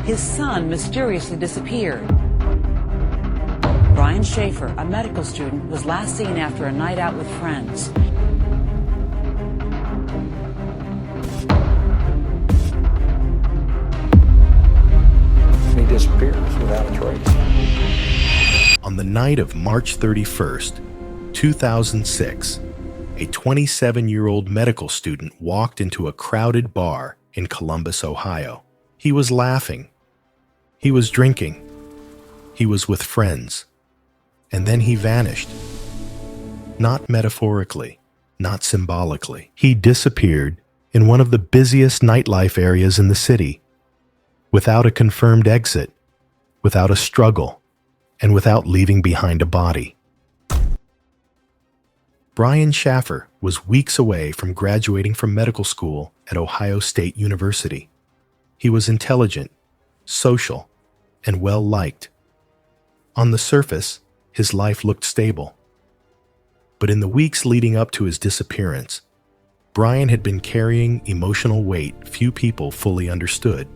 his son mysteriously disappeared. Brian Shaffer, a medical student, was last seen after a night out with friends. He disappears without a trace. On the night of March 31st, 2006, a 27-year-old medical student walked into a crowded bar in Columbus, Ohio. He was laughing. He was drinking. He was with friends. And then he vanished. Not metaphorically, not symbolically. He disappeared in one of the busiest nightlife areas in the city, without a confirmed exit, without a struggle, and without leaving behind a body. Brian Shaffer was weeks away from graduating from medical school at Ohio State University. He was intelligent, social, and well-liked. On the surface, his life looked stable. But in the weeks leading up to his disappearance, Brian had been carrying emotional weight few people fully understood.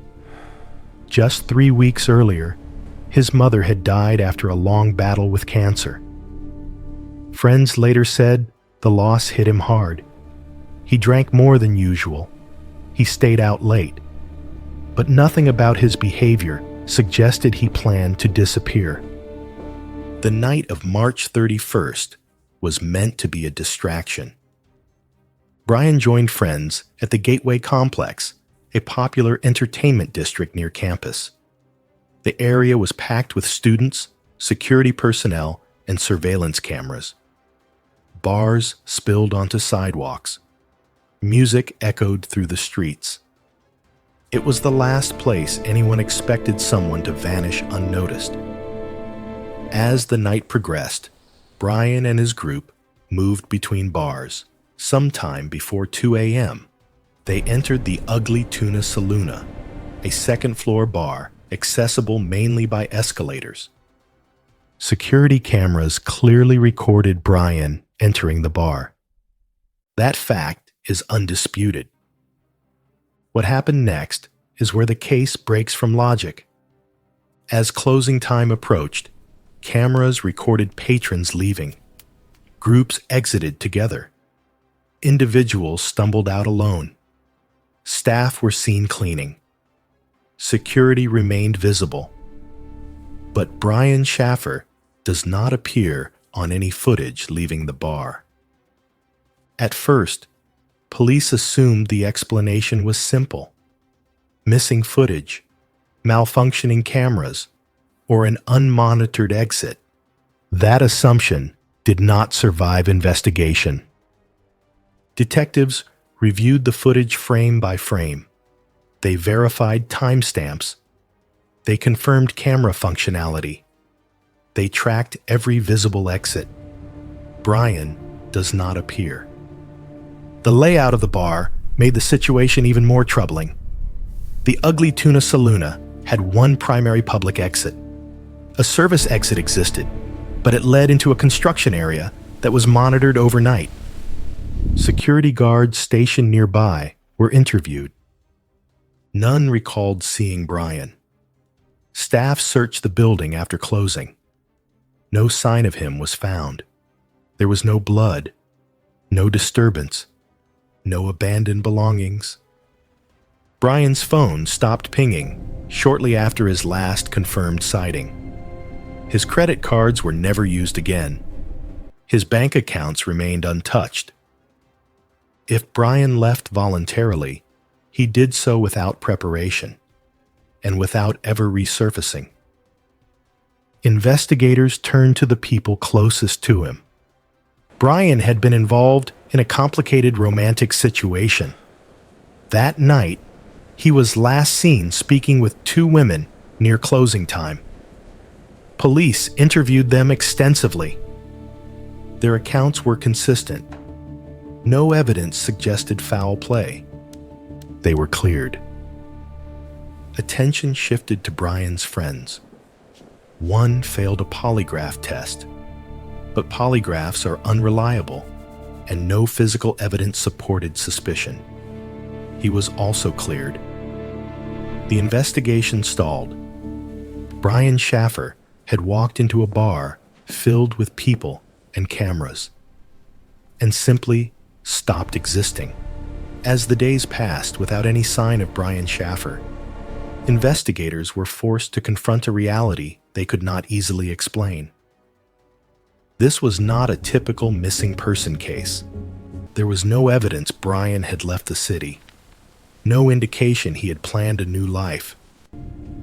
Just 3 weeks earlier, his mother had died after a long battle with cancer. Friends later said the loss hit him hard. He drank more than usual. He stayed out late. But nothing about his behavior suggested he planned to disappear. The night of March 31st was meant to be a distraction. Brian joined friends at the Gateway Complex, a popular entertainment district near campus. The area was packed with students, security personnel, and surveillance cameras. Bars spilled onto sidewalks. Music echoed through the streets. It was the last place anyone expected someone to vanish unnoticed. As the night progressed, Brian and his group moved between bars. Sometime before 2 a.m., they entered the Ugly Tuna Saloona, a second-floor bar accessible mainly by escalators. Security cameras clearly recorded Brian entering the bar. That fact is undisputed. What happened next is where the case breaks from logic. As closing time approached, cameras recorded patrons leaving. Groups exited together. Individuals stumbled out alone. Staff were seen cleaning. Security remained visible. But Brian Shaffer does not appear on any footage leaving the bar. At first, police assumed the explanation was simple: missing footage, malfunctioning cameras, or an unmonitored exit. That assumption did not survive investigation. Detectives reviewed the footage frame by frame. They verified timestamps. They confirmed camera functionality. They tracked every visible exit. Brian does not appear. The layout of the bar made the situation even more troubling. The Ugly Tuna Saloona had one primary public exit. A service exit existed, but it led into a construction area that was monitored overnight. Security guards stationed nearby were interviewed. None recalled seeing Brian. Staff searched the building after closing. No sign of him was found. There was no blood, no disturbance, no abandoned belongings. Brian's phone stopped pinging shortly after his last confirmed sighting. His credit cards were never used again. His bank accounts remained untouched. If Brian left voluntarily, he did so without preparation and without ever resurfacing. Investigators turned to the people closest to him. Brian had been involved in a complicated romantic situation. That night, he was last seen speaking with 2 women near closing time. Police interviewed them extensively. Their accounts were consistent. No evidence suggested foul play. They were cleared. Attention shifted to Brian's friends. One failed a polygraph test, but polygraphs are unreliable, and no physical evidence supported suspicion. He was also cleared. The investigation stalled. Brian Shaffer had walked into a bar filled with people and cameras and simply stopped existing. As the days passed without any sign of Brian Shaffer, investigators were forced to confront a reality they could not easily explain. This was not a typical missing person case. There was no evidence Brian had left the city, no indication he had planned a new life,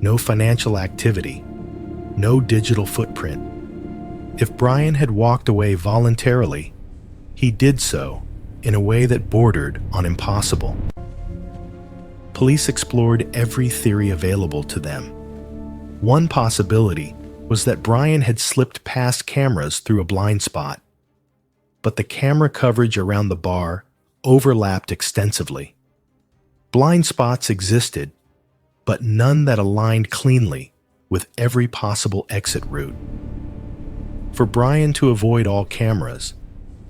no financial activity, no digital footprint. If Brian had walked away voluntarily, he did so in a way that bordered on impossible. Police explored every theory available to them. One possibility was that Brian had slipped past cameras through a blind spot, but the camera coverage around the bar overlapped extensively. Blind spots existed, but none that aligned cleanly with every possible exit route. For Brian to avoid all cameras,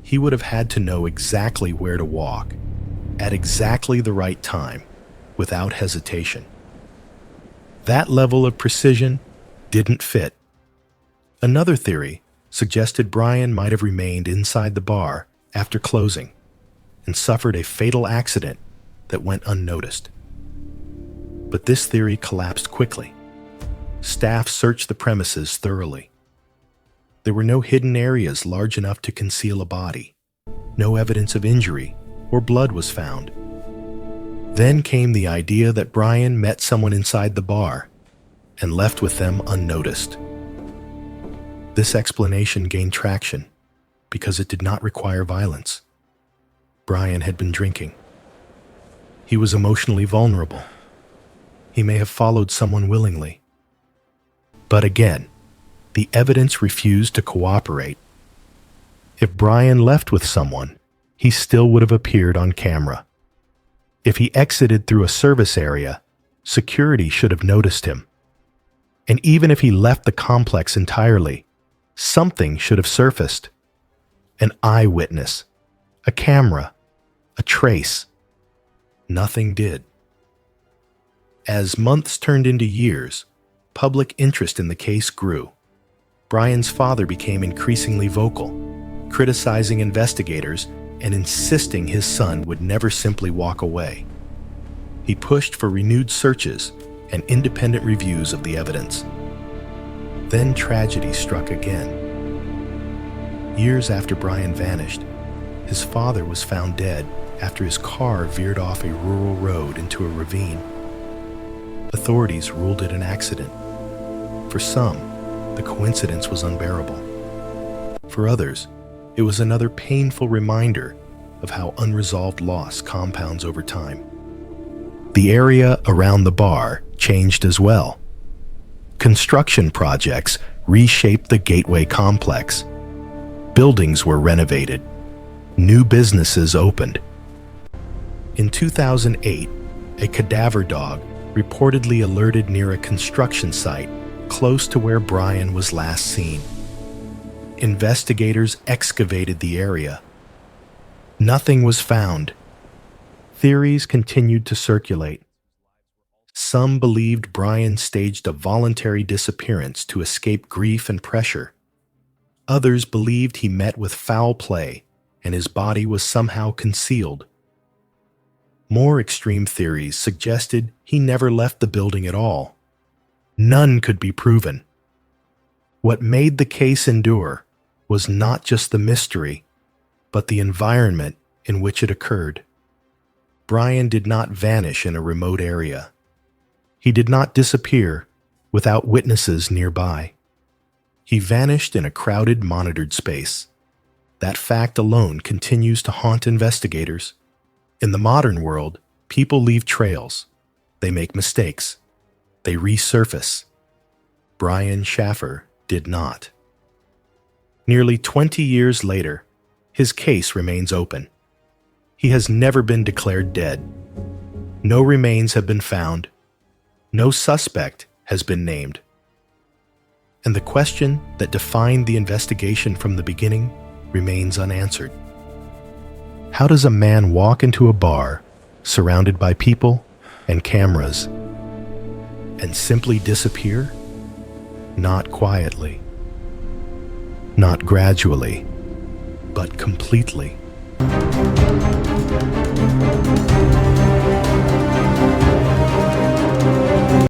he would have had to know exactly where to walk, at exactly the right time, without hesitation. That level of precision didn't fit. Another theory suggested Brian might have remained inside the bar after closing and suffered a fatal accident that went unnoticed. But this theory collapsed quickly. Staff searched the premises thoroughly. There were no hidden areas large enough to conceal a body. No evidence of injury or blood was found. Then came the idea that Brian met someone inside the bar and left with them unnoticed. This explanation gained traction because it did not require violence. Brian had been drinking. He was emotionally vulnerable. He may have followed someone willingly. But again, the evidence refused to cooperate. If Brian left with someone, he still would have appeared on camera. If he exited through a service area, security should have noticed him. And even if he left the complex entirely, something should have surfaced. An eyewitness, a camera, a trace. Nothing did. As months turned into years, public interest in the case grew. Brian's father became increasingly vocal, criticizing investigators and insisting his son would never simply walk away. He pushed for renewed searches and independent reviews of the evidence. Then tragedy struck again. Years after Brian vanished, his father was found dead after his car veered off a rural road into a ravine. Authorities ruled it an accident. For some, the coincidence was unbearable. For others, it was another painful reminder of how unresolved loss compounds over time. The area around the bar changed as well. Construction projects reshaped the Gateway complex. Buildings were renovated. New businesses opened. In 2008, a cadaver dog reportedly alerted near a construction site close to where Brian was last seen. Investigators excavated the area. Nothing was found. Theories continued to circulate. Some believed Brian staged a voluntary disappearance to escape grief and pressure. Others believed he met with foul play and his body was somehow concealed. More extreme theories suggested he never left the building at all. None could be proven. What made the case endure was not just the mystery, but the environment in which it occurred. Brian did not vanish in a remote area. He did not disappear without witnesses nearby. He vanished in a crowded, monitored space. That fact alone continues to haunt investigators. In the modern world, people leave trails. They make mistakes. They resurface. Brian Shaffer did not. Nearly 20 years later, his case remains open. He has never been declared dead. No remains have been found. No suspect has been named. And the question that defined the investigation from the beginning remains unanswered. How does a man walk into a bar surrounded by people and cameras and simply disappear? Not quietly, not gradually, but completely.